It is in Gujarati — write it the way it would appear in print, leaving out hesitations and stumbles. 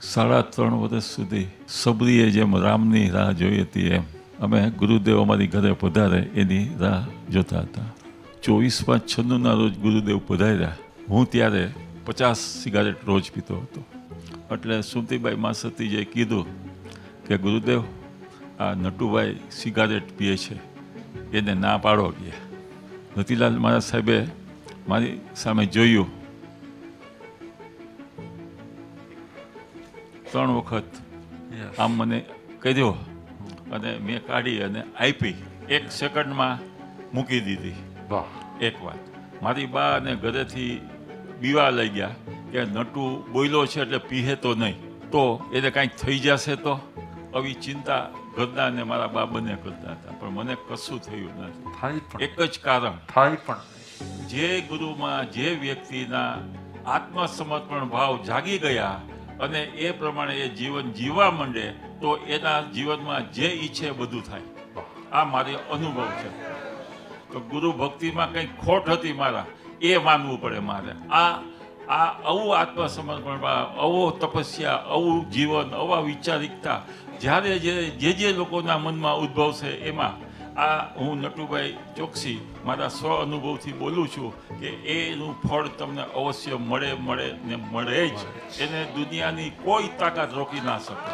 3.5 વર્ષ સુધી સબરીએ જેમ રામની રાહ જોઈ હતી એમ અમે ગુરુદેવ અમારી ઘરે પધારે એની રાહ જોતા હતા. 24/5/96ના રોજ ગુરુદેવ પધાર્યા. હું ત્યારે 50 સિગારેટ રોજ પીતો હતો. એટલે સુમતીબાઈ માસતીજીએ કીધું કે ગુરુદેવ આ નટુભાઈ સિગારેટ પીએ છે, એને ના પાડો ગયા. રતિલાલ મહારાજ સાહેબે મારી સામે જોયું. 3 વખત આમ મને કર્યો અને મેં કાઢી અને આપી. 1 સેકન્ડમાં મૂકી દીધી. એક વાત, મારી બા અને ઘરેથી બીવા લઈ ગયા કે નટુ બોલ્યો છે એટલે પીહે તો નહીં, તો એને કાંઈક થઈ જશે તો. આવી ચિંતા ઘરના અને મારા બા બંને કરતા હતા, પણ મને કશું થયું નથી. એક જ કારણ, જે ગુરુમાં જે વ્યક્તિના આત્મસમર્પણ ભાવ જાગી ગયા અને એ પ્રમાણે એ જીવન જીવવા માંડે તો એના જીવનમાં જે ઈચ્છે બધું થાય. આ મારી અનુભવ છે. તો ગુરુ ભક્તિમાં કંઈક ખોટ હતી મારા, એ માનવું પડે મારે. આવું આત્મસમર્પણ ભાવ, આવો તપસ્યા, આવું જીવન, આવા વિચારિકતા જ્યારે જે લોકોના મનમાં ઉદ્ભવશે એમાં હું નટુભાઈ ચોકસી મારા સ્વ અનુભવથી બોલું છું કે એનું ફળ તમને અવશ્ય મળે ને મળે જ. એને દુનિયાની કોઈ તાકાત રોકી ના શકે.